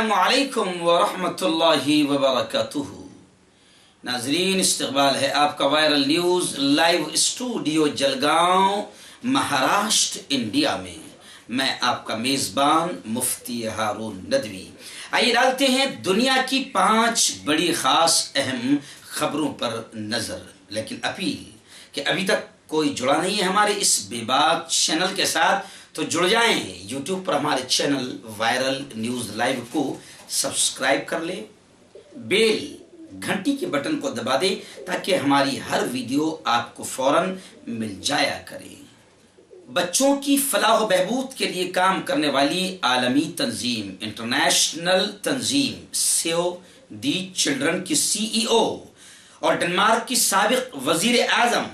अस्सलामु अलैकुम वरहमतुल्लाहि वबरकातुहू। नाजरीन, इस्तकबाल है आपका viral news live studio Jalgaon, Maharashtra, India में। मैं आपका मेज़बान मुफ्ती हारून नदवी। आइए डालते हैं दुनिया की 5 बड़ी ख़ास अहम खबरों पर नज़र। लेकिन अपील कि अभी तक कोई जुड़ा नहीं है हमारे इस बेबाक चैनल के साथ तो जुड़ जाएं। यूट्यूब पर हमारे चैनल वायरल न्यूज़ लाइव को सब्सक्राइब कर ले, बेल घंटी के बटन को दबा दे ताकि हमारी हर वीडियो आपको फौरन मिल जाया करे। बच्चों की फलाह बहबूद के लिए काम करने वाली आलमी तंजीम इंटरनेशनल तंजीम सेव दी चिल्ड्रन की CEO और डेनमार्क की साबिक वजीर आजम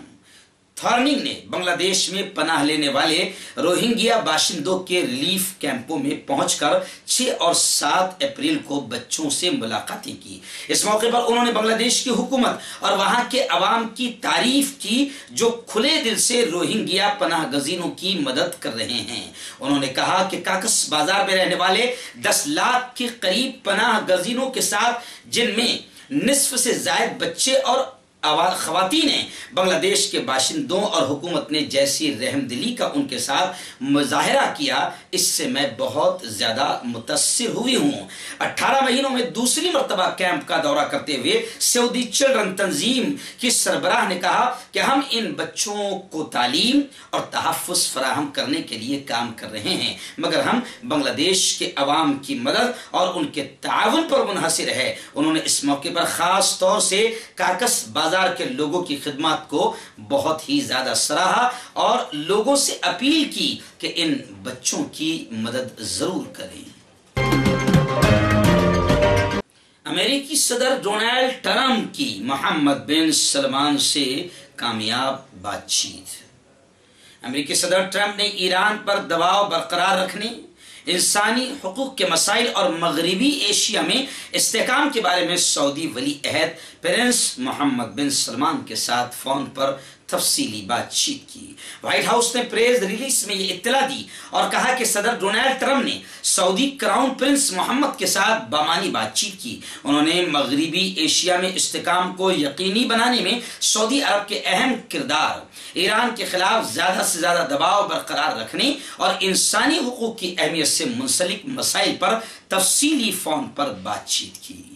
थॉर्निंग ने बांग्लादेश में पनाह लेने वाले रोहिंग्या बाशिंदों के रिलीफ कैंपों में पहुंचकर 6 और 7 अप्रैल को बच्चों से मुलाकातें की। इस मौके पर उन्होंने बांग्लादेश की हुकूमत और वहां के अवाम की तारीफ की जो खुले दिल से रोहिंग्या पनाह गजीनों की मदद कर रहे हैं। उन्होंने कहा कि काकस बाजार में रहने वाले 10 लाख के करीब पनाह गजीनों के साथ, जिनमें निस्फ से ज्यादा बच्चे और खवातीन हैं, बांग्लादेश के बाशिंदों और हुकूमत ने जैसी रहमदिली का उनके साथ मुजाहरा किया, इससे मैं बहुत ज्यादा मुतस्सिर हुई हूँ। 18 महीनों में दूसरी मर्तबा कैंप का दौरा करते हुए सऊदी चिल्ड्रन तंजीम की सरबराह ने कहा कि हम इन बच्चों को तालीम और तहफ़्फ़ुज़ फराहम करने के लिए काम कर रहे हैं, मगर हम बांग्लादेश के अवाम की मदद और उनके ताउन पर मुनहसिर है। उन्होंने इस मौके पर खास तौर से काकस बाजार के लोगों की खिदमत को बहुत ही ज्यादा सराहा और लोगों से अपील की कि इन बच्चों की मदद जरूर करें। अमेरिकी सदर डोनाल्ड ट्रंप की मोहम्मद बिन सलमान से कामयाब बातचीत। अमेरिकी सदर ट्रंप ने ईरान पर दबाव बरकरार रखने, इंसानी हुकूक के मसाइल और मगरबी एशिया में इस्तेहकाम के बारे में सऊदी वली अहद प्रिंस मोहम्मद बिन सलमान के साथ फोन पर तफसीली बातचीत की। व्हाइट हाउस ने प्रेस रिलीज में ये इत्तला दी और कहा कि सदर डोनाल्ड ट्रंप ने सऊदी क्राउन प्रिंस मोहम्मद के साथ बामानी बातचीत की। उन्होंने मगरबी एशिया में इस्तेहकाम को यकीनी बनाने में सऊदी अरब के अहम किरदार, ईरान के खिलाफ ज्यादा से ज्यादा दबाव बरकरार रखने और इंसानी हुकूक की अहमियत से मुंसलिक मसाइल पर तफसीली फोन पर बातचीत की।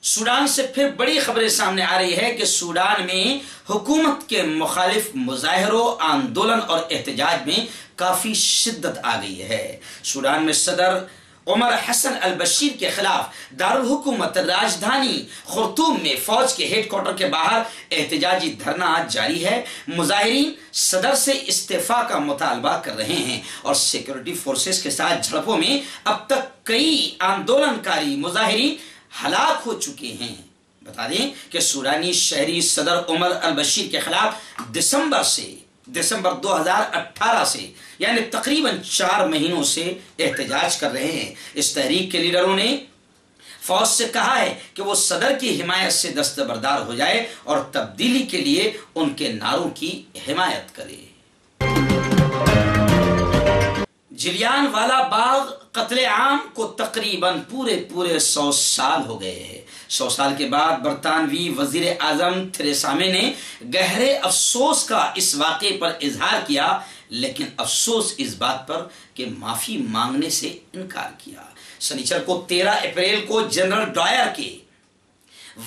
सूडान से फिर बड़ी खबरें सामने आ रही है कि सूडान में हुकूमत के मुखालिफ मुजाहरों, आंदोलन और एहतजाज में काफी शिद्दत आ गई है। सूडान में सदर उमर हसन अल बशीर के खिलाफ दारुल हुकूमत राजधानी खुर्तूम में फौज के हेडक्वार्टर के बाहर एहतजाजी धरना जारी है। मुजाहिरीन सदर से इस्तीफा का मुतालबा कर रहे हैं और सिक्योरिटी फोर्सेस के साथ झड़पों में अब तक कई आंदोलनकारी मुजाहिरीन हलाक हो चुके हैं। बता दें कि सूडानी शहरी सदर उमर अल बशीर के खिलाफ दिसंबर 2018 से यानी तकरीबन 4 महीनों से एहतजाज कर रहे हैं। इस तहरीक के लीडरों ने फौज से कहा है कि वो सदर की हिमायत से दस्तबरदार हो जाए और तब्दीली के लिए उनके नारों की हिमायत करे। जलियांवाला बाग कत्ले आम को तकरीबन पूरे 100 साल हो गए हैं। 100 साल के बाद बरतानवी वजीर आजम थेरेसा मे ने गहरे अफसोस का इस वाक़े पर इजहार किया, लेकिन अफसोस इस बात पर कि माफी मांगने से इनकार किया। शनिचर को 13 अप्रैल को जनरल डायर के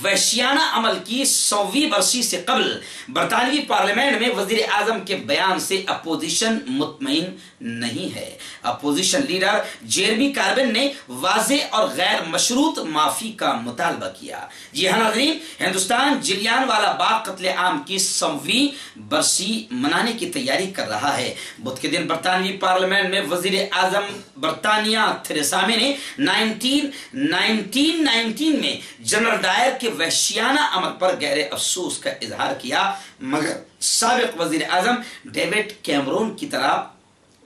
वहशियाना अमल की 100वीं बरसी से कबल बरतानवी पार्लियामेंट में वजीर आजम के बयान से अपोजिशन मुतमईन नहीं है। अपोजिशन लीडर जेरेमी कार्बिन ने वाज़े और गैर मशरूत माफी का मुतालबा किया। जी हाँ नाज़रीन, हिंदुस्तान जलियांवाला बाग कत्ले आम की 100वीं बरसी मनाने की तैयारी कर रहा है। बुध के दिन बरतानवी पार्लियामेंट में वजीर आजम बरतानिया थेरेसा मे ने 1919 में जनरल डायर के वहशियाना अमल पर गहरे अफसोस का इजहार किया, मगर साबिक वजीर आजम डेविड कैमरून की तरह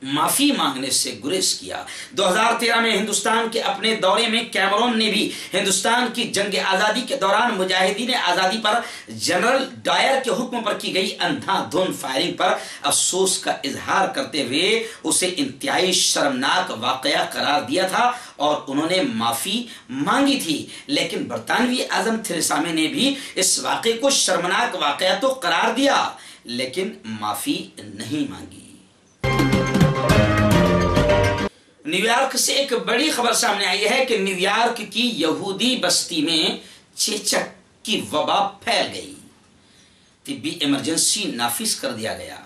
माफी मांगने से गुरेज किया। 2013 में हिंदुस्तान के अपने दौरे में कैमरून ने भी हिंदुस्तान की जंग आजादी के दौरान मुजाहिदीन आजादी पर जनरल डायर के हुक्म पर की गई अंधाधुंध फायरिंग पर अफसोस का इजहार करते हुए उसे इंतहाई शर्मनाक वाकया करार दिया था और उन्होंने माफी मांगी थी। लेकिन बरतानवी आजम थेरेसा मे ने भी इस वाकये को शर्मनाक वाकया तो करार दिया, लेकिन माफी नहीं मांगी। न्यूयॉर्क से एक बड़ी खबर सामने आई है कि न्यूयॉर्क की यहूदी बस्ती में चेचक की वबा फैल गई। तिब्बी इमरजेंसी नाफिज कर दिया गया।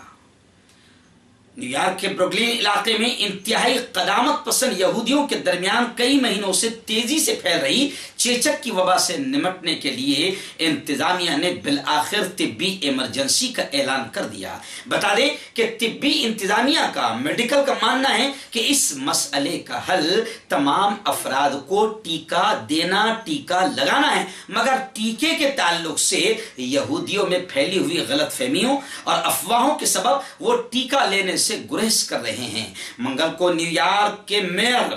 न्यूयॉर्क के ब्रुकलिन इलाके में इंतहाई कदामत पसंद यहूदियों के दरमियान कई महीनों से तेजी से फैल रही चेचक की वबा से निपटने के लिए इंतजामिया ने बिलआखिर तिब्बी इमरजेंसी का ऐलान कर दिया। बता दें कि तिब्बी इंतजामिया का मेडिकल का मानना है कि इस मसले का हल तमाम अफराद को टीका देना, टीका लगाना है, मगर टीके के ताल्लुक से यहूदियों में फैली हुई गलतफहमियों और अफवाहों के सबब वो टीका लेने से गुरेज कर रहे हैं। मंगल को न्यूयॉर्क के मेयर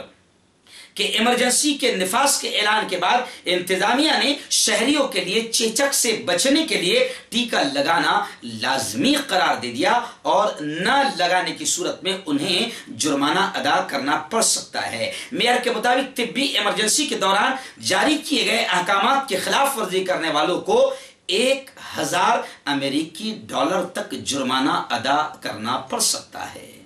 के इमरजेंसी के निफाज के ऐलान के बाद इंतजामिया ने शहरियों के लिए चेचक से बचने के लिए टीका लगाना लाजमी करार दे दिया और न लगाने की सूरत में उन्हें जुर्माना अदा करना पड़ सकता है। मेयर के मुताबिक तिब्बी इमरजेंसी के दौरान जारी किए गए अहकामात की खिलाफ वर्जी करने वालों को 1000 अमेरिकी डॉलर तक जुर्माना अदा करना पड़ सकता है।